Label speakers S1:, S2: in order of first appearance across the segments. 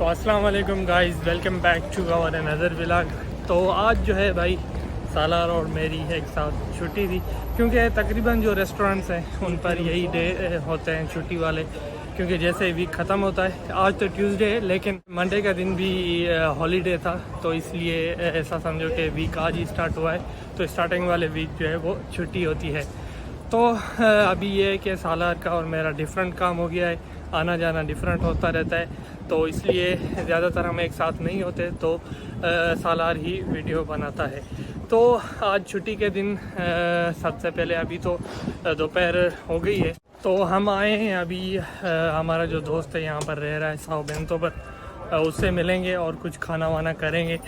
S1: तो अस्सलाम वालेकुम guys, welcome back to our another vlog. तो आज जो है भाई सालार और मेरी एक साथ छुट्टी थी, क्योंकि तकरीबन जो रेस्टोरेंट्स हैं उन पर यही डे होते हैं छुट्टी वाले, क्योंकि जैसे वीक ख़त्म होता है। आज तो ट्यूसडे है लेकिन मंडे का दिन भी हॉलीडे था, तो इसलिए ऐसा समझो कि वीक आज ही स्टार्ट हुआ है, तो स्टार्टिंग वाले वीक जो है वो छुट्टी होती है। तो अभी ये है कि सालार का और मेरा डिफरेंट काम हो गया है, आना जाना डिफरेंट होता रहता है, तो इसलिए ज़्यादातर हम एक साथ नहीं होते, तो सालार ही वीडियो बनाता है। तो आज छुट्टी के दिन सबसे पहले अभी तो दोपहर हो गई है, तो हम आए हैं अभी हमारा जो दोस्त है यहाँ पर रह रहा है साओ बेंतो पर, उससे मिलेंगे और कुछ खाना वाना करेंगे।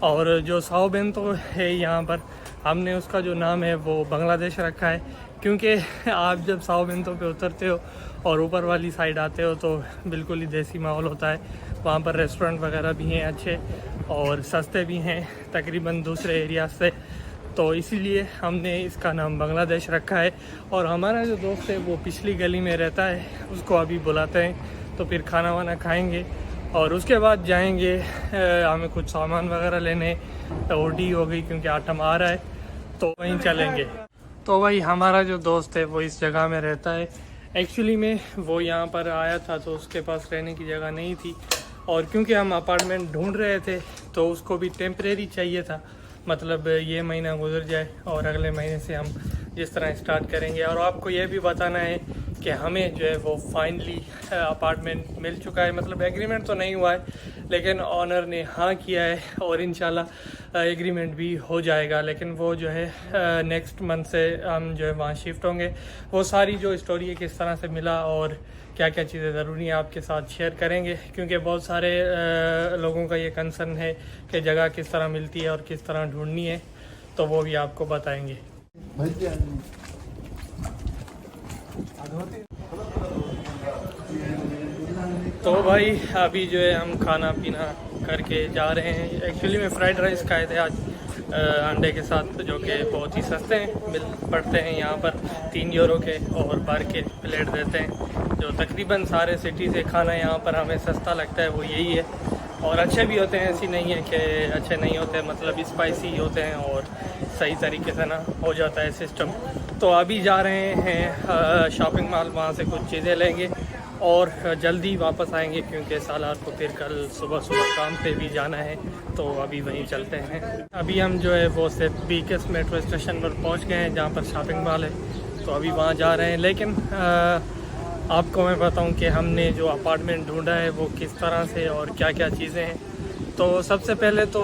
S1: और जो साओ बेंतो है यहाँ पर, हमने उसका जो नाम है वो बांग्लादेश रखा है, क्योंकि आप जब साओ बेंतो पे उतरते हो और ऊपर वाली साइड आते हो तो बिल्कुल ही देसी माहौल होता है। वहाँ पर रेस्टोरेंट वगैरह भी हैं अच्छे और सस्ते भी हैं तकरीबन दूसरे एरिया से, तो इसीलिए हमने इसका नाम बांग्लादेश रखा है। और हमारा जो दोस्त है वो पिछली गली में रहता है, उसको अभी बुलाते हैं, तो फिर खाना वाना खाएंगे और उसके बाद जाएंगे हमें कुछ सामान वगैरह लेने। ओडी हो गई क्योंकि आटम आ रहा है, तो वहीं चलेंगे। तो भाई हमारा जो दोस्त है वो इस जगह में रहता है। एक्चुअली में वो यहाँ पर आया था तो उसके पास रहने की जगह नहीं थी, और क्योंकि हम अपार्टमेंट ढूंढ रहे थे तो उसको भी टेम्परेरी चाहिए था, मतलब ये महीना गुजर जाए और अगले महीने से हम जिस तरह स्टार्ट करेंगे। और आपको ये भी बताना है कि हमें जो है वो फाइनली अपार्टमेंट मिल चुका है, मतलब एग्रीमेंट तो नहीं हुआ है लेकिन ऑनर ने हाँ किया है और इंशाल्लाह एग्रीमेंट भी हो जाएगा। लेकिन वो जो है नेक्स्ट मंथ से हम जो है वहाँ शिफ्ट होंगे। वो सारी जो स्टोरी है किस तरह से मिला और क्या क्या चीज़ें ज़रूरी हैं आपके साथ शेयर करेंगे, क्योंकि बहुत सारे लोगों का ये कंसर्न है कि जगह किस तरह मिलती है और किस तरह ढूंढनी है, तो वो भी आपको बताएंगे। तो भाई अभी जो है हम खाना पीना करके जा रहे हैं। एक्चुअली में फ्राइड राइस खाए थे आज अंडे के साथ, जो कि बहुत ही सस्ते हैं, मिल पड़ते हैं यहाँ पर 3 यूरो के, और भर के प्लेट देते हैं। जो तकरीबन सारे सिटी से खाना यहाँ पर हमें सस्ता लगता है वो यही है, और अच्छे भी होते हैं, ऐसी नहीं है कि अच्छे नहीं होते, मतलब स्पाइसी होते हैं और सही तरीके से ना हो जाता है सिस्टम। तो अभी जा रहे हैं शॉपिंग मॉल, वहाँ से कुछ चीज़ें लेंगे और जल्दी वापस आएंगे, क्योंकि सालार को फिर कल सुबह सुबह काम पे भी जाना है, तो अभी वहीं चलते हैं। अभी हम जो है वो सिर्फ बीकेएस मेट्रो स्टेशन पर पहुंच गए हैं जहां पर शॉपिंग मॉल है, तो अभी वहां जा रहे हैं। लेकिन आपको मैं बताऊं कि हमने जो अपार्टमेंट ढूंढा है वो किस तरह से और क्या क्या चीज़ें हैं। तो सबसे पहले तो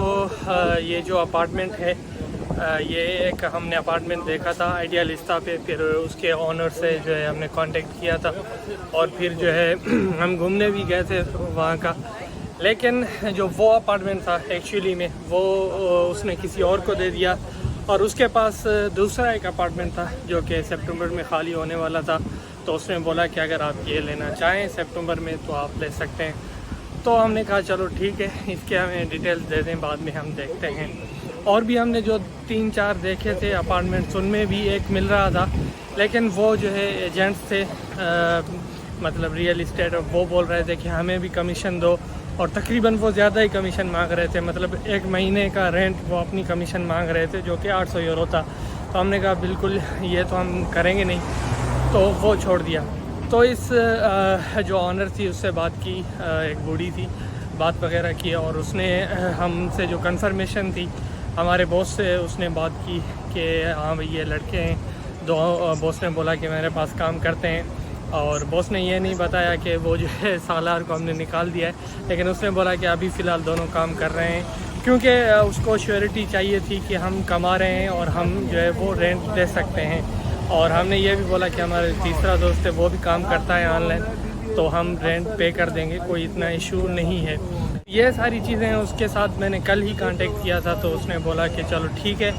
S1: ये जो अपार्टमेंट है, ये एक हमने अपार्टमेंट देखा था आइडियालिस्टा पे, फिर उसके ऑनर से जो है हमने कांटेक्ट किया था, और फिर जो है हम घूमने भी गए थे वहाँ का। लेकिन जो वो अपार्टमेंट था एक्चुअली में वो उसने किसी और को दे दिया, और उसके पास दूसरा एक अपार्टमेंट था जो कि सितंबर में खाली होने वाला था, तो उसने बोला कि अगर आप ये लेना चाहें सितंबर में तो आप ले सकते हैं। तो हमने कहा चलो ठीक है, इसके हमें डिटेल्स दे दें, बाद में हम देखते हैं। और भी हमने जो 3-4 देखे थे अपार्टमेंट्स, उनमें भी एक मिल रहा था, लेकिन वो जो है एजेंट्स थे मतलब रियल इस्टेट, वो बोल रहे थे कि हमें भी कमीशन दो, और तकरीबन वो ज़्यादा ही कमीशन मांग रहे थे, मतलब 1 महीने का रेंट वो अपनी कमीशन मांग रहे थे, जो कि 800 यूरो था। तो हमने कहा बिल्कुल ये तो हम करेंगे नहीं, तो वो छोड़ दिया। तो इस जो ऑनर थी उससे बात की, एक बूढ़ी थी, बात वगैरह की, और उसने हमसे जो कंफर्मेशन थी हमारे बॉस से, उसने बात की कि हाँ भाई ये लड़के हैं दो। बॉस ने बोला कि मेरे पास काम करते हैं, और बॉस ने ये नहीं बताया कि वो जो है सालार को हमने निकाल दिया है, लेकिन उसने बोला कि अभी फ़िलहाल दोनों काम कर रहे हैं, क्योंकि उसको श्योरिटी चाहिए थी कि हम कमा रहे हैं और हम जो है वो रेंट दे सकते हैं। और हमने ये भी बोला कि हमारा तीसरा दोस्त है वो भी काम करता है ऑनलाइन, तो हम रेंट पे कर देंगे, कोई इतना इशू नहीं है। ये सारी चीज़ें उसके साथ मैंने कल ही कांटेक्ट किया था, तो उसने बोला कि चलो ठीक है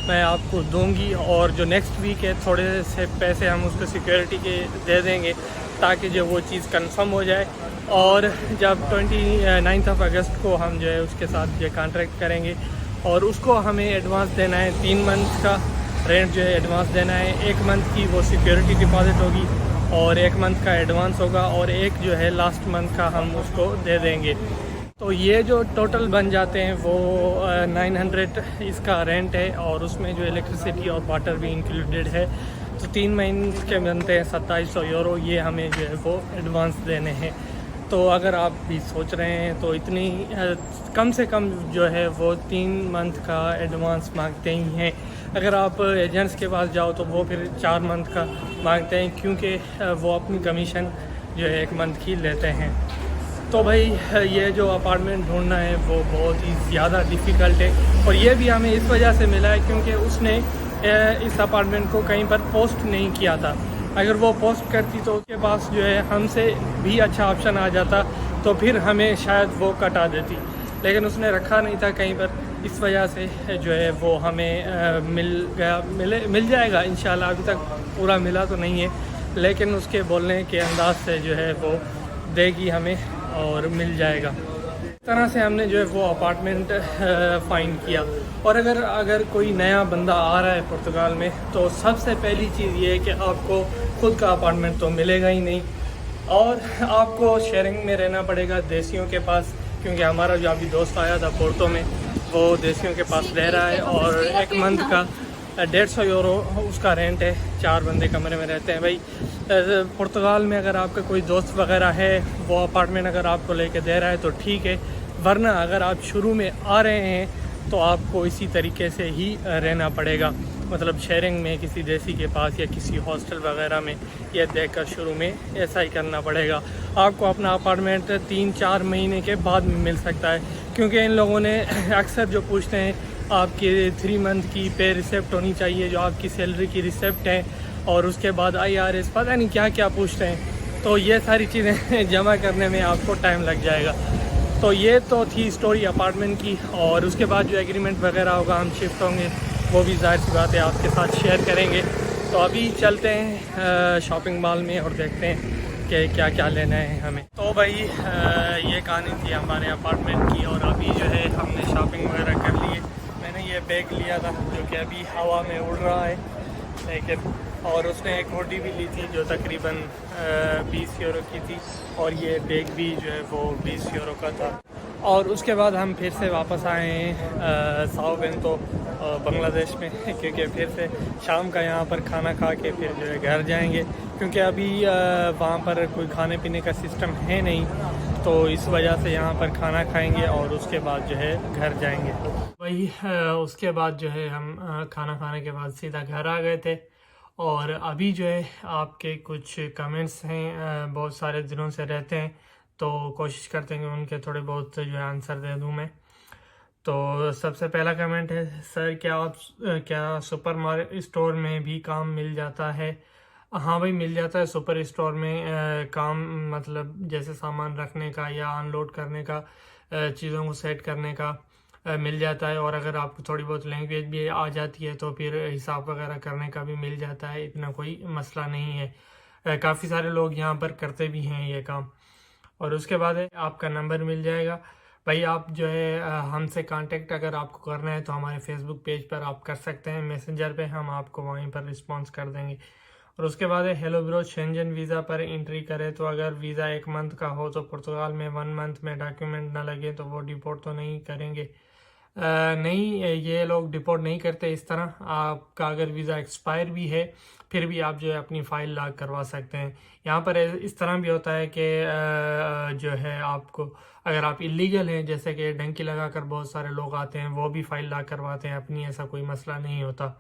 S1: मैं आपको दूंगी, और जो नेक्स्ट वीक है थोड़े से पैसे हम उसको सिक्योरिटी के दे देंगे, ताकि जो वो चीज़ कंफर्म हो जाए। और जब 29 अगस्त को हम जो है उसके साथ जो कॉन्ट्रैक्ट करेंगे, और उसको हमें एडवांस देना है 3 मंथ का रेंट जो है एडवांस देना है। 1 मंथ की वो सिक्योरिटी डिपॉजिट होगी और 1 मंथ का एडवांस होगा, और एक जो है लास्ट मंथ का हम उसको दे देंगे। तो ये जो टोटल बन जाते हैं वो 900 इसका रेंट है, और उसमें जो इलेक्ट्रिसिटी और वाटर भी इंक्लूडेड है। तो 3 महीने के बनते हैं 2700 यूरो। ये हमें जो है वो एडवांस देने हैं। तो अगर आप भी सोच रहे हैं तो इतनी कम से कम जो है वो 3 मंथ का एडवांस मांगते ही हैं। अगर आप एजेंट्स के पास जाओ तो वो फिर 4 मंथ का मांगते हैं, क्योंकि वो अपनी कमीशन जो है 1 मंथ की लेते हैं। तो भाई ये जो अपार्टमेंट ढूंढना है वो बहुत ही ज़्यादा डिफ़िकल्ट है, और ये भी हमें इस वजह से मिला है क्योंकि उसने इस अपार्टमेंट को कहीं पर पोस्ट नहीं किया था। अगर वो पोस्ट करती तो उसके पास जो है हमसे भी अच्छा ऑप्शन आ जाता, तो फिर हमें शायद वो कटा देती, लेकिन उसने रखा नहीं था कहीं पर। इस वजह से जो है वो हमें मिल जाएगा इंशाल्लाह। अभी तक पूरा मिला तो नहीं है, लेकिन उसके बोलने के अंदाज से जो है वो देगी हमें और मिल जाएगा। इस तरह से हमने जो है वो अपार्टमेंट फाइंड किया। और अगर कोई नया बंदा आ रहा है पुर्तगाल में, तो सबसे पहली चीज़ ये है कि आपको खुद का अपार्टमेंट तो मिलेगा ही नहीं, और आपको शेयरिंग में रहना पड़ेगा देसियों के पास, क्योंकि हमारा जो अभी दोस्त आया था पोर्टो में, वो देसियों के पास रह रहा है, और 1 मंथ का 150 यूरो उसका रेंट है। 4 बंदे कमरे में रहते हैं। भाई पुर्तगाल में अगर आपका कोई दोस्त वगैरह है, वो अपार्टमेंट अगर आपको लेके दे रहा है तो ठीक है, वरना अगर आप शुरू में आ रहे हैं तो आपको इसी तरीके से ही रहना पड़ेगा, मतलब शेयरिंग में किसी देसी के पास या किसी हॉस्टल वगैरह में, ये देखकर शुरू में ऐसा ही करना पड़ेगा। आपको अपना अपार्टमेंट 3-4 महीने के बाद में मिल सकता है, क्योंकि इन लोगों ने अक्सर जो पूछते हैं आपके 3 मंथ की पे रिसिप्ट होनी चाहिए, जो आपकी सैलरी की रिसिप्ट है, और उसके बाद IRS पता नहीं क्या क्या पूछते हैं। तो ये सारी चीज़ें जमा करने में आपको टाइम लग जाएगा। तो ये तो थी स्टोरी अपार्टमेंट की, और उसके बाद जो एग्रीमेंट वगैरह होगा, हम शिफ्ट होंगे, वो भी जाहिर सी बात है आपके साथ शेयर करेंगे। तो अभी चलते हैं शॉपिंग मॉल में और देखते हैं कि क्या क्या लेना है हमें। तो भाई ये कहानी थी हमारे अपार्टमेंट की, और अभी जो है हमने शॉपिंग वगैरह कर ली है। मैंने ये बैग लिया था जो कि अभी हवा में उड़ रहा है, लेकिन और उसने एक हुडी भी ली थी जो तकरीबन 20 यूरो की थी, और ये बैग भी जो है वो 20 यूरो का था। और उसके बाद हम फिर से वापस आए हैं साओ बेंतो बांग्लादेश में, क्योंकि फिर से शाम का यहाँ पर खाना खा के फिर जो है घर जाएंगे, क्योंकि अभी वहाँ पर कोई खाने पीने का सिस्टम है नहीं, तो इस वजह से यहाँ पर खाना खाएंगे और उसके बाद जो है घर जाएंगे। वही उसके बाद जो है हम खाना खाने के बाद सीधा घर आ गए थे, और अभी जो है आपके कुछ कमेंट्स हैं बहुत सारे दिनों से रहते हैं, तो कोशिश करते हैं कि उनके थोड़े बहुत जो है आंसर दे दूं मैं। तो सबसे पहला कमेंट है, सर क्या सुपर स्टोर में भी काम मिल जाता है? हाँ भाई, मिल जाता है सुपर स्टोर में काम, मतलब जैसे सामान रखने का या अनलोड करने का, चीज़ों को सेट करने का मिल जाता है। और अगर आपको थोड़ी बहुत लैंग्वेज भी आ जाती है तो फिर हिसाब वगैरह करने का भी मिल जाता है, इतना कोई मसला नहीं है। काफ़ी सारे लोग यहाँ पर करते भी हैं ये काम। और उसके बाद है आपका नंबर मिल जाएगा। भाई आप जो है हमसे कांटेक्ट अगर आपको करना है तो हमारे फेसबुक पेज पर आप कर सकते हैं, मैसेंजर पे हम आपको वहीं पर रिस्पॉन्स कर देंगे। और उसके बाद है हेलो ब्रो, शेंजन वीज़ा पर एंट्री करें तो अगर वीज़ा 1 मंथ का हो तो पुर्तगाल में 1 मंथ में डॉक्यूमेंट ना लगे तो वो डिपोर्ट तो नहीं करेंगे? नहीं, ये लोग डिपोर्ट नहीं करते इस तरह। आपका अगर वीज़ा एक्सपायर भी है फिर भी आप जो है अपनी फ़ाइल लॉक करवा सकते हैं। यहाँ पर इस तरह भी होता है कि जो है आपको अगर आप इलीगल हैं, जैसे कि डंकी लगाकर बहुत सारे लोग आते हैं, वो भी फ़ाइल लॉक करवाते हैं अपनी, ऐसा कोई मसला नहीं होता।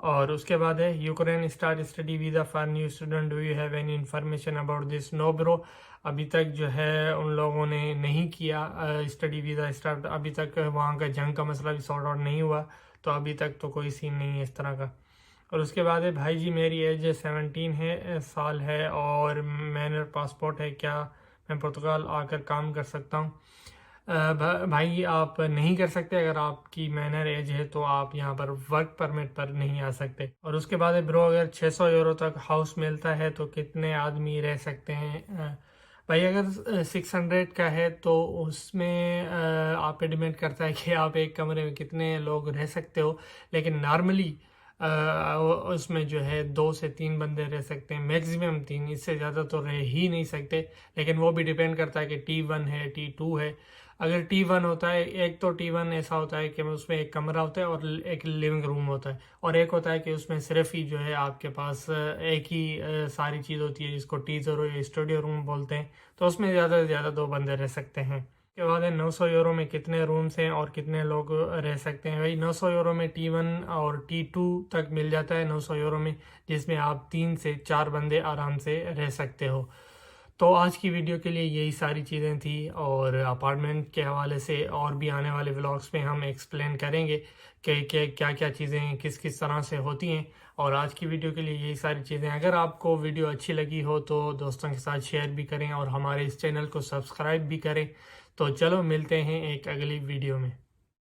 S1: और उसके बाद है Ukraine start study visa for new student, do you have any information about this? No bro, अभी तक जो है उन लोगों ने नहीं किया स्टडी वीज़ा स्टार्ट, अभी तक वहाँ का जंग का मसला भी सॉर्ट आउट नहीं हुआ, तो अभी तक तो कोई सीन नहीं है इस तरह का। और उसके बाद है भाई जी, मेरी एज 17 साल है और मैनर पासपोर्ट है, क्या मैं पुर्तगाल आकर काम कर सकता हूँ? भाई आप नहीं कर सकते, अगर आपकी माइनर एज है तो आप यहाँ पर वर्क परमिट पर नहीं आ सकते। और उसके बाद ब्रो, अगर 600 यूरो तक हाउस मिलता है तो कितने आदमी रह सकते हैं? भाई अगर 600 का है तो उसमें आप पे डिपेंड करता है कि आप एक कमरे में कितने लोग रह सकते हो, लेकिन नॉर्मली उसमें जो है 2 से 3 बंदे रह सकते हैं, मैक्सिमम 3, इससे ज़्यादा तो रह ही नहीं सकते। लेकिन वो भी डिपेंड करता है कि T1 है T2 है। अगर T1 होता है, एक तो T1 ऐसा होता है कि उसमें एक कमरा होता है और एक लिविंग रूम होता है, और एक होता है कि उसमें सिर्फ ही जो है आपके पास एक ही सारी चीज़ होती है जिसको T0 या स्टूडियो रूम बोलते हैं। तो उसमें ज़्यादा से ज़्यादा 2 बंदे रह सकते हैं। के बाद है 900 यूरो में कितने रूम्स हैं और कितने लोग रह सकते हैं। भाई 900 यूरो में T1 और T2 तक मिल जाता है 900 यूरो में, जिसमें आप 3 से 4 बंदे आराम से रह सकते हो। तो आज की वीडियो के लिए यही सारी चीज़ें थी, और अपार्टमेंट के हवाले से और भी आने वाले व्लॉग्स में हम एक्सप्लेन करेंगे कि क्या क्या चीज़ें किस किस तरह से होती हैं। और आज की वीडियो के लिए यही सारी चीज़ें। अगर आपको वीडियो अच्छी लगी हो तो दोस्तों के साथ शेयर भी करें और हमारे इस चैनल को सब्सक्राइब भी करें। तो चलो मिलते हैं एक अगली वीडियो में।